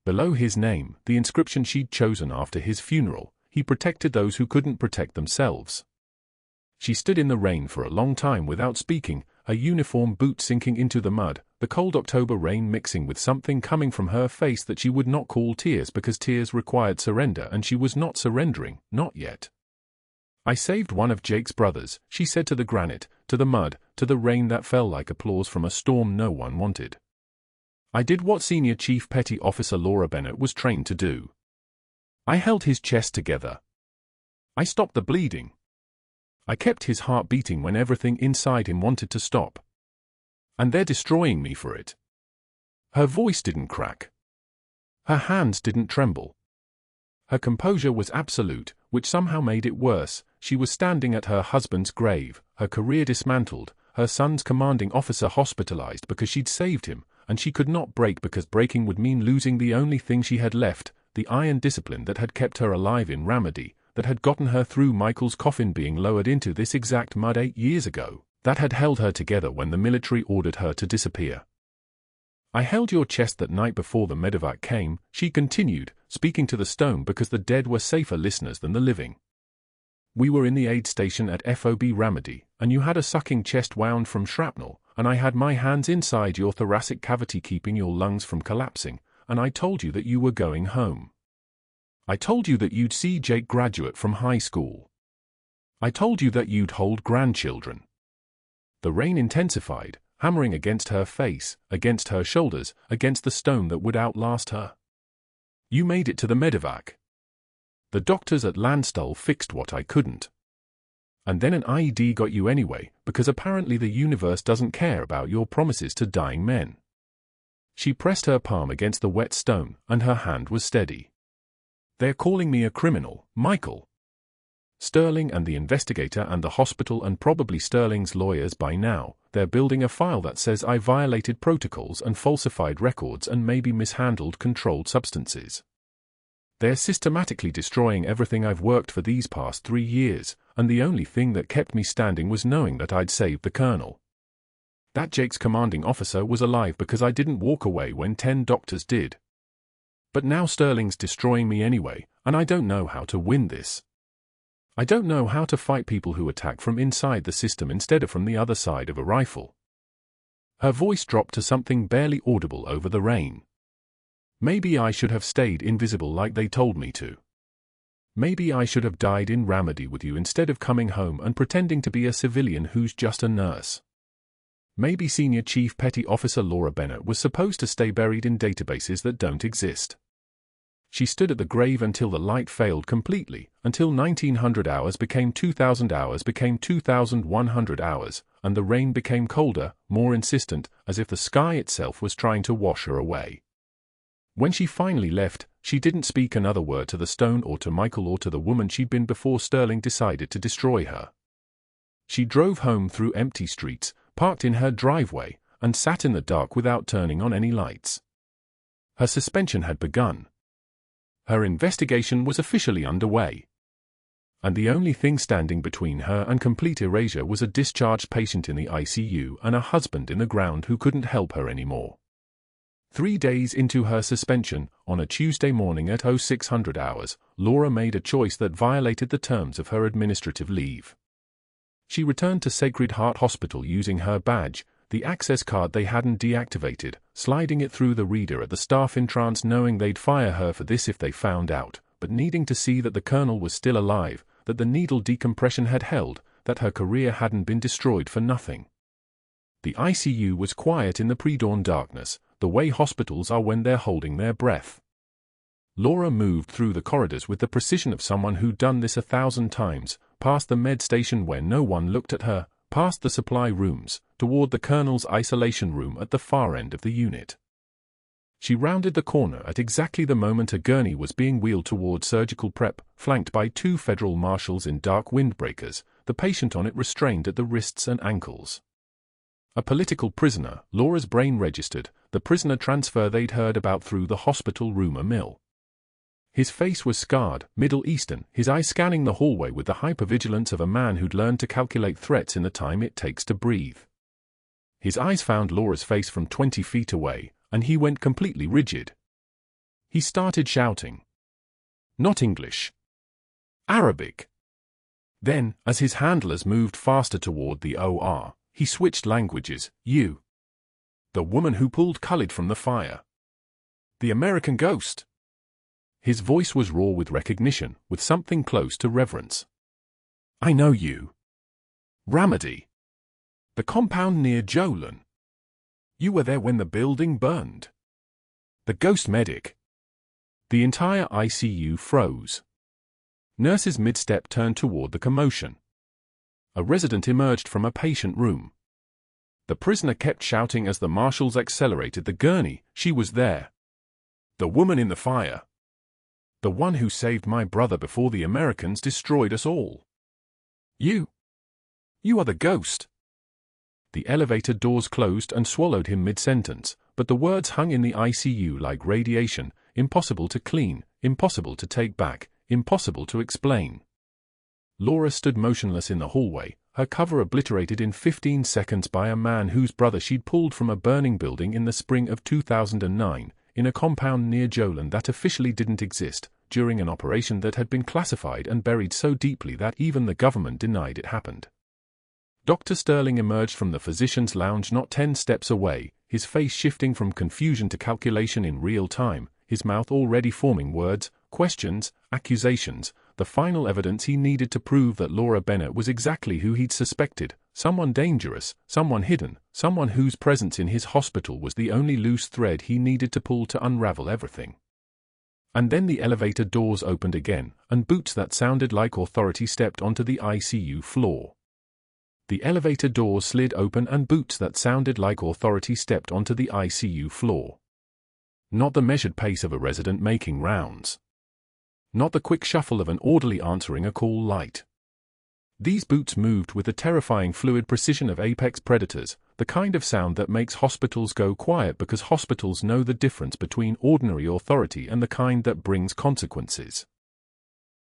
Below his name, the inscription she'd chosen after his funeral, he protected those who couldn't protect themselves. She stood in the rain for a long time without speaking, her uniform boots sinking into the mud, the cold October rain mixing with something coming from her face that she would not call tears because tears required surrender and she was not surrendering, not yet. I saved one of Jake's brothers, she said to the granite, to the mud, to the rain that fell like applause from a storm no one wanted. I did what Senior Chief Petty Officer Laura Bennett was trained to do. I held his chest together. I stopped the bleeding. I kept his heart beating when everything inside him wanted to stop. And they're destroying me for it. Her voice didn't crack. Her hands didn't tremble. Her composure was absolute, which somehow made it worse. She was standing at her husband's grave, her career dismantled, her son's commanding officer hospitalized because she'd saved him, and she could not break because breaking would mean losing the only thing she had left, the iron discipline that had kept her alive in Ramadi, that had gotten her through Michael's coffin being lowered into this exact mud 8 years ago, that had held her together when the military ordered her to disappear. I held your chest that night before the medevac came, she continued, speaking to the stone because the dead were safer listeners than the living. We were in the aid station at FOB Ramadi, and you had a sucking chest wound from shrapnel, and I had my hands inside your thoracic cavity keeping your lungs from collapsing, and I told you that you were going home. I told you that you'd see Jake graduate from high school. I told you that you'd hold grandchildren. The rain intensified, hammering against her face, against her shoulders, against the stone that would outlast her. You made it to the medevac. The doctors at Landstuhl fixed what I couldn't. And then an IED got you anyway, because apparently the universe doesn't care about your promises to dying men. She pressed her palm against the wet stone, and her hand was steady. They're calling me a criminal, Michael. Sterling and the investigator and the hospital and probably Sterling's lawyers by now, they're building a file that says I violated protocols and falsified records and maybe mishandled controlled substances. They're systematically destroying everything I've worked for these past 3 years, and the only thing that kept me standing was knowing that I'd saved the colonel. That Jake's commanding officer was alive because I didn't walk away when 10 doctors did. But now Sterling's destroying me anyway, and I don't know how to win this. I don't know how to fight people who attack from inside the system instead of from the other side of a rifle. Her voice dropped to something barely audible over the rain. Maybe I should have stayed invisible like they told me to. Maybe I should have died in Ramadi with you instead of coming home and pretending to be a civilian who's just a nurse. Maybe Senior Chief Petty Officer Laura Bennett was supposed to stay buried in databases that don't exist. She stood at the grave until the light failed completely, until 1900 hours became 2000 hours became 2100 hours, and the rain became colder, more insistent, as if the sky itself was trying to wash her away. When she finally left, she didn't speak another word to the stone or to Michael or to the woman she'd been before Sterling decided to destroy her. She drove home through empty streets, parked in her driveway, and sat in the dark without turning on any lights. Her suspension had begun. Her investigation was officially underway. And the only thing standing between her and complete erasure was a discharged patient in the ICU and a husband in the ground who couldn't help her anymore. 3 days into her suspension, on a Tuesday morning at 0600 hours, Laura made a choice that violated the terms of her administrative leave. She returned to Sacred Heart Hospital using her badge, the access card they hadn't deactivated, sliding it through the reader at the staff entrance knowing they'd fire her for this if they found out, but needing to see that the colonel was still alive, that the needle decompression had held, that her career hadn't been destroyed for nothing. The ICU was quiet in the pre-dawn darkness, the way hospitals are when they're holding their breath. Laura moved through the corridors with the precision of someone who'd done this 1,000 times, past the med station where no one looked at her, past the supply rooms, toward the colonel's isolation room at the far end of the unit. She rounded the corner at exactly the moment a gurney was being wheeled toward surgical prep, flanked by 2 federal marshals in dark windbreakers, the patient on it restrained at the wrists and ankles. A political prisoner, Laura's brain registered, the prisoner transfer they'd heard about through the hospital rumor mill. His face was scarred, Middle Eastern, his eyes scanning the hallway with the hypervigilance of a man who'd learned to calculate threats in the time it takes to breathe. His eyes found Laura's face from 20 feet away, and he went completely rigid. He started shouting. Not English. Arabic. Then, as his handlers moved faster toward the OR, he switched languages. You. The woman who pulled Khalid from the fire. The American ghost. His voice was raw with recognition, with something close to reverence. I know you. Ramadi. The compound near Jolon. You were there when the building burned. The ghost medic. The entire ICU froze. Nurses mid-step turned toward the commotion. A resident emerged from a patient room. The prisoner kept shouting as the marshals accelerated the gurney. She was there. The woman in the fire. The one who saved my brother before the Americans destroyed us all. You are the ghost. The elevator doors closed and swallowed him mid-sentence, but the words hung in the ICU like radiation, impossible to clean, impossible to take back, impossible to explain. Laura stood motionless in the hallway, her cover obliterated in 15 seconds by a man whose brother she'd pulled from a burning building in the spring of 2009, in a compound near Jolene that officially didn't exist, during an operation that had been classified and buried so deeply that even the government denied it happened. Dr. Sterling emerged from the physician's lounge not 10 steps away, his face shifting from confusion to calculation in real time, his mouth already forming words, questions, accusations, the final evidence he needed to prove that Laura Bennett was exactly who he'd suspected, someone dangerous, someone hidden, someone whose presence in his hospital was the only loose thread he needed to pull to unravel everything. And then the elevator doors opened again, and boots that sounded like authority stepped onto the ICU floor. The elevator doors slid open and boots that sounded like authority stepped onto the ICU floor. Not the measured pace of a resident making rounds. Not the quick shuffle of an orderly answering a call light. These boots moved with the terrifying fluid precision of apex predators, the kind of sound that makes hospitals go quiet because hospitals know the difference between ordinary authority and the kind that brings consequences.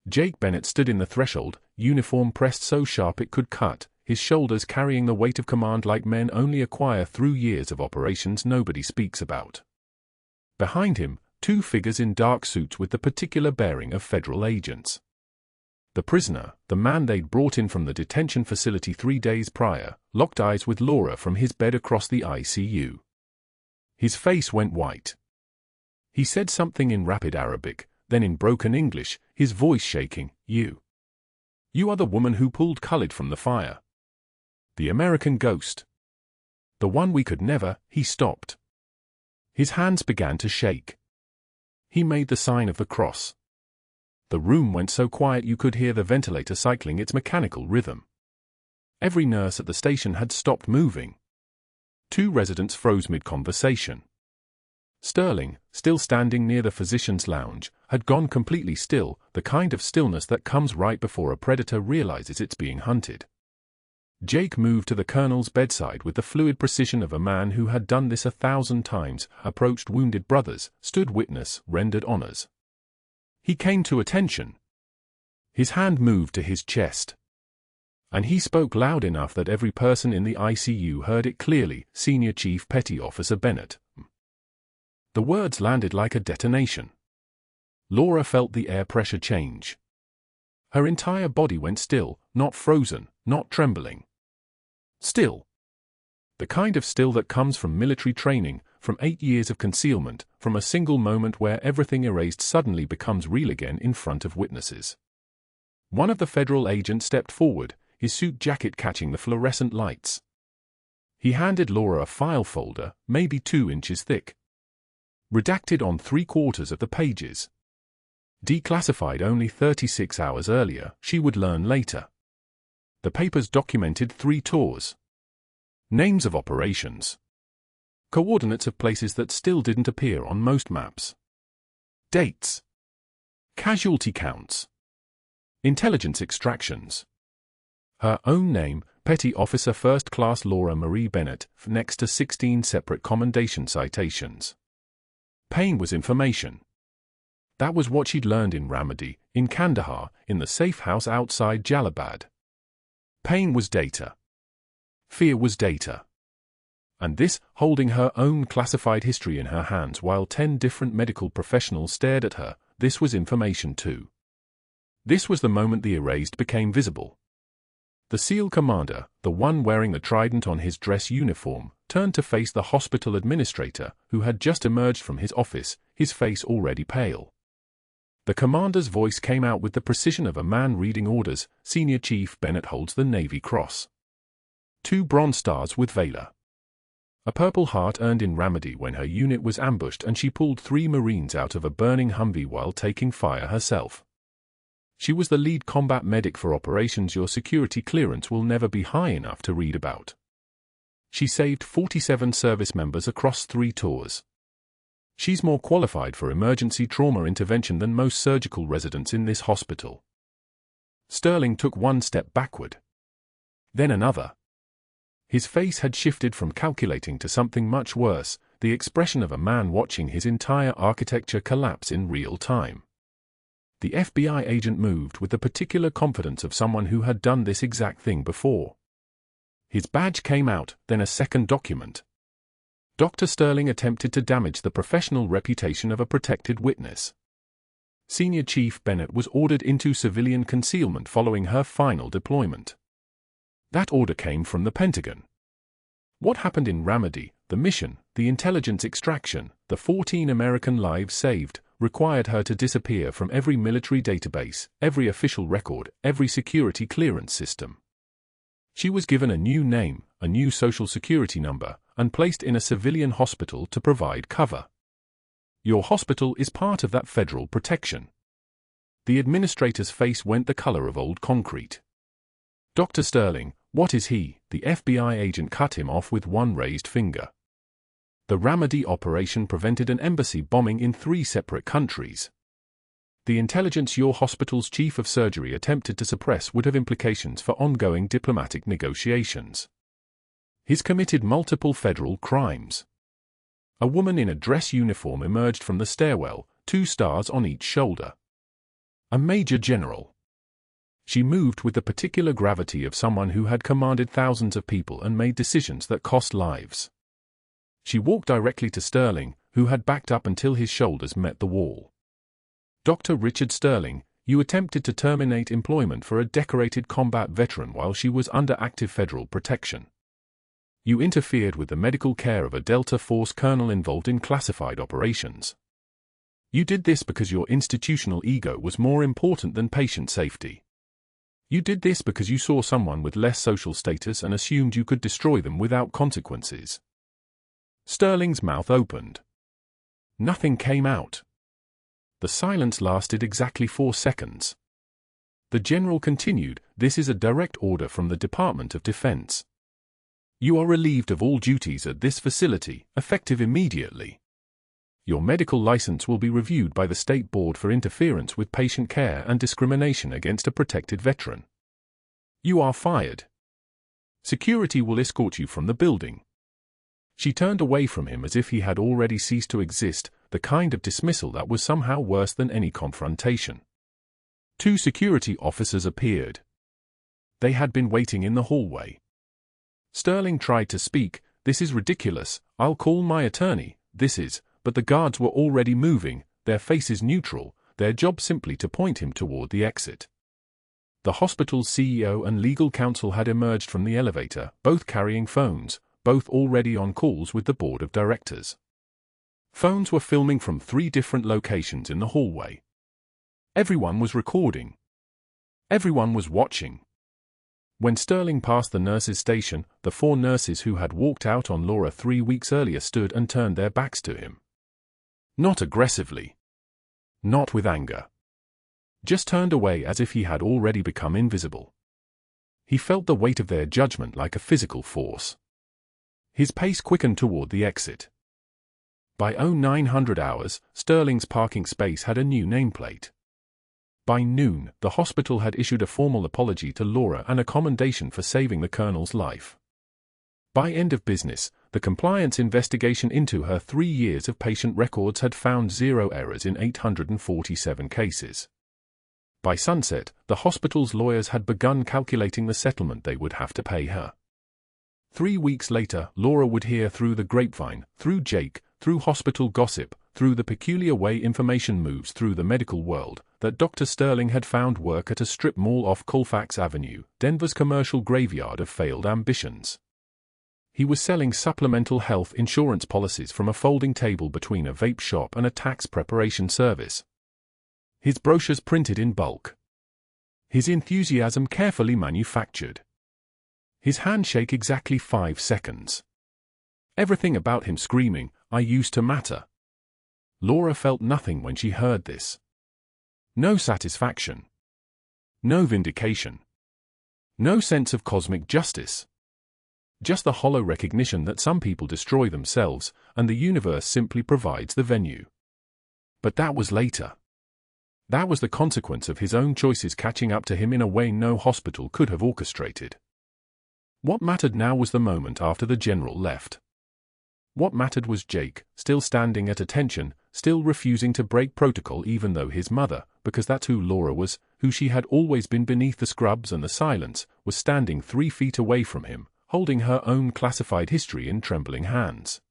Jake Bennett stood in the threshold, uniform pressed so sharp it could cut, his shoulders carrying the weight of command like men only acquire through years of operations nobody speaks about. Behind him, two figures in dark suits with the particular bearing of federal agents. The prisoner, the man they'd brought in from the detention facility 3 days prior, locked eyes with Laura from his bed across the ICU. His face went white. He said something in rapid Arabic, then in broken English, his voice shaking, You are the woman who pulled Khalid from the fire. The American ghost. The one we could never. He stopped. His hands began to shake. He made the sign of the cross. The room went so quiet you could hear the ventilator cycling its mechanical rhythm. Every nurse at the station had stopped moving. 2 residents froze mid-conversation. Sterling, still standing near the physician's lounge, had gone completely still, the kind of stillness that comes right before a predator realizes it's being hunted. Jake moved to the colonel's bedside with the fluid precision of a man who had done this 1,000 times, approached wounded brothers, stood witness, rendered honors. He came to attention. His hand moved to his chest. And he spoke loud enough that every person in the ICU heard it clearly, Senior Chief Petty Officer Bennett. The words landed like a detonation. Laura felt the air pressure change. Her entire body went still, not frozen, not trembling. Still. The kind of still that comes from military training, from 8 years of concealment, from a single moment where everything erased suddenly becomes real again in front of witnesses. One of the federal agents stepped forward, his suit jacket catching the fluorescent lights. He handed Laura a file folder, maybe 2 inches thick. Redacted on 3/4 of the pages. Declassified only 36 hours earlier, she would learn later. The papers documented 3 tours. Names of operations. Coordinates of places that still didn't appear on most maps. Dates. Casualty counts. Intelligence extractions. Her own name, Petty Officer First Class Laura Marie Bennett, next to 16 separate commendation citations. Pain was information. That was what she'd learned in Ramadi, in Kandahar, in the safe house outside Jalabad. Pain was data. Fear was data. And this, holding her own classified history in her hands while 10 different medical professionals stared at her, this was information too. This was the moment the erased became visible. The SEAL commander, the one wearing the trident on his dress uniform, turned to face the hospital administrator, who had just emerged from his office, his face already pale. The commander's voice came out with the precision of a man reading orders. Senior Chief Bennett holds the Navy Cross. 2 bronze stars with Valor. A Purple Heart earned in Ramadi when her unit was ambushed and she pulled 3 Marines out of a burning Humvee while taking fire herself. She was the lead combat medic for operations your security clearance will never be high enough to read about. She saved 47 service members across 3 tours. She's more qualified for emergency trauma intervention than most surgical residents in this hospital. Sterling took one step backward. Then another. His face had shifted from calculating to something much worse, the expression of a man watching his entire architecture collapse in real time. The FBI agent moved with the particular confidence of someone who had done this exact thing before. His badge came out, then a second document. Dr. Sterling attempted to damage the professional reputation of a protected witness. Senior Chief Bennett was ordered into civilian concealment following her final deployment. That order came from the Pentagon. What happened in Ramadi, the mission, the intelligence extraction, the 14 American lives saved, required her to disappear from every military database, every official record, every security clearance system. She was given a new name, a new social security number, and placed in a civilian hospital to provide cover. Your hospital is part of that federal protection. The administrator's face went the color of old concrete. Dr. Sterling, what is he? The FBI agent cut him off with one raised finger. The Ramadi operation prevented an embassy bombing in 3 separate countries. The intelligence your hospital's chief of surgery attempted to suppress would have implications for ongoing diplomatic negotiations. He's committed multiple federal crimes. A woman in a dress uniform emerged from the stairwell, 2 stars on each shoulder. A major general. She moved with the particular gravity of someone who had commanded thousands of people and made decisions that cost lives. She walked directly to Sterling, who had backed up until his shoulders met the wall. Dr. Richard Sterling, you attempted to terminate employment for a decorated combat veteran while she was under active federal protection. You interfered with the medical care of a Delta Force colonel involved in classified operations. You did this because your institutional ego was more important than patient safety. You did this because you saw someone with less social status and assumed you could destroy them without consequences. Sterling's mouth opened. Nothing came out. The silence lasted exactly 4 seconds. The general continued, this is a direct order from the Department of Defense. You are relieved of all duties at this facility, effective immediately. Your medical license will be reviewed by the State Board for interference with patient care and discrimination against a protected veteran. You are fired. Security will escort you from the building. She turned away from him as if he had already ceased to exist, the kind of dismissal that was somehow worse than any confrontation. 2 security officers appeared. They had been waiting in the hallway. Sterling tried to speak, this is ridiculous, I'll call my attorney, but the guards were already moving, their faces neutral, their job simply to point him toward the exit. The hospital's CEO and legal counsel had emerged from the elevator, both carrying phones, both already on calls with the board of directors. Phones were filming from 3 different locations in the hallway. Everyone was recording. Everyone was watching. When Sterling passed the nurses' station, the 4 nurses who had walked out on Laura 3 weeks earlier stood and turned their backs to him. Not aggressively. Not with anger. Just turned away as if he had already become invisible. He felt the weight of their judgment like a physical force. His pace quickened toward the exit. By 0900 hours, Sterling's parking space had a new nameplate. By noon, the hospital had issued a formal apology to Laura and a commendation for saving the colonel's life. By end of business, the compliance investigation into her 3 years of patient records had found 0 errors in 847 cases. By sunset, the hospital's lawyers had begun calculating the settlement they would have to pay her. 3 weeks later, Laura would hear through the grapevine, through Jake, through hospital gossip, through the peculiar way information moves through the medical world, that Dr. Sterling had found work at a strip mall off Colfax Avenue, Denver's commercial graveyard of failed ambitions. He was selling supplemental health insurance policies from a folding table between a vape shop and a tax preparation service. His brochures printed in bulk. His enthusiasm carefully manufactured. His handshake exactly 5 seconds. Everything about him screaming, "I used to matter." Laura felt nothing when she heard this. No satisfaction. No vindication. No sense of cosmic justice. Just the hollow recognition that some people destroy themselves, and the universe simply provides the venue. But that was later. That was the consequence of his own choices catching up to him in a way no hospital could have orchestrated. What mattered now was the moment after the general left. What mattered was Jake, still standing at attention, still refusing to break protocol even though his mother, because that's who Laura was, who she had always been beneath the scrubs and the silence, was standing 3 feet away from him, holding her own classified history in trembling hands.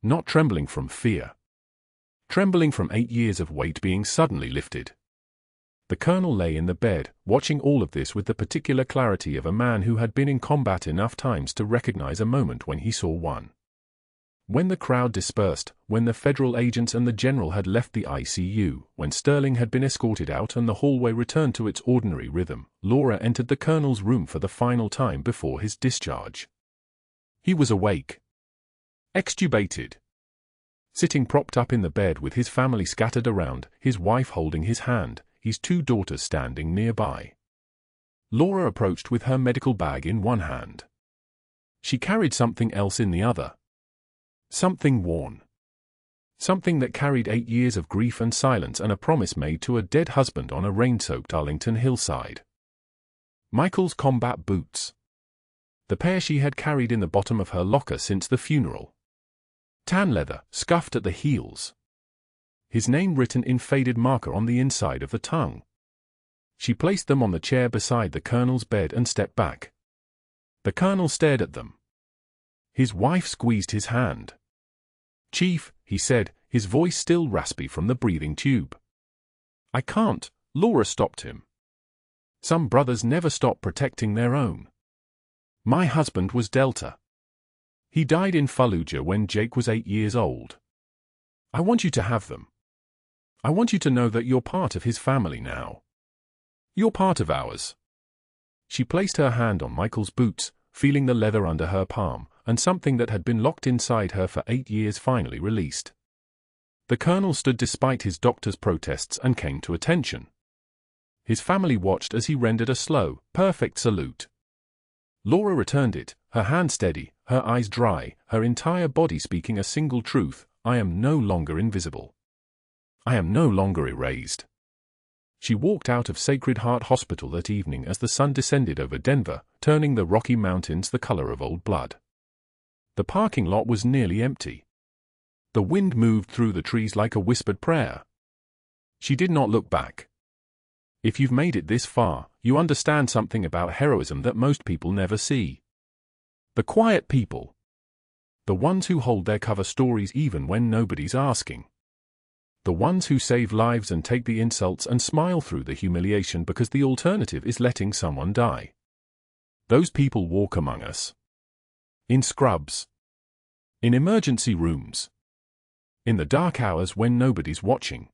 Not trembling from fear. Trembling from 8 years of weight being suddenly lifted. The colonel lay in the bed, watching all of this with the particular clarity of a man who had been in combat enough times to recognize a moment when he saw one. When the crowd dispersed, when the federal agents and the general had left the ICU, when Sterling had been escorted out and the hallway returned to its ordinary rhythm, Laura entered the colonel's room for the final time before his discharge. He was awake. Extubated. Sitting propped up in the bed with his family scattered around, his wife holding his hand, his 2 daughters standing nearby. Laura approached with her medical bag in one hand. She carried something else in the other. Something worn. Something that carried 8 years of grief and silence and a promise made to a dead husband on a rain-soaked Arlington hillside. Michael's combat boots. The pair she had carried in the bottom of her locker since the funeral. Tan leather, scuffed at the heels. His name written in faded marker on the inside of the tongue. She placed them on the chair beside the colonel's bed and stepped back. The colonel stared at them. His wife squeezed his hand. "Chief," he said, his voice still raspy from the breathing tube. "I can't," Laura stopped him. Some brothers never stop protecting their own. "My husband was Delta. He died in Fallujah when Jake was 8 years old. I want you to have them. I want you to know that you're part of his family now. You're part of ours." She placed her hand on Michael's boots, feeling the leather under her palm, and something that had been locked inside her for 8 years finally released. The colonel stood despite his doctor's protests and came to attention. His family watched as he rendered a slow, perfect salute. Laura returned it, her hand steady, her eyes dry, her entire body speaking a single truth: I am no longer invisible. I am no longer erased. She walked out of Sacred Heart Hospital that evening as the sun descended over Denver, turning the Rocky Mountains the color of old blood. The parking lot was nearly empty. The wind moved through the trees like a whispered prayer. She did not look back. If you've made it this far, you understand something about heroism that most people never see. The quiet people. The ones who hold their cover stories even when nobody's asking. The ones who save lives and take the insults and smile through the humiliation because the alternative is letting someone die. Those people walk among us. In scrubs. In emergency rooms. In the dark hours when nobody's watching.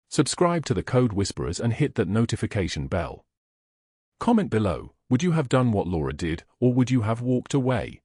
Subscribe to the Code Whisperers and hit that notification bell. Comment below, would you have done what Laura did, or would you have walked away?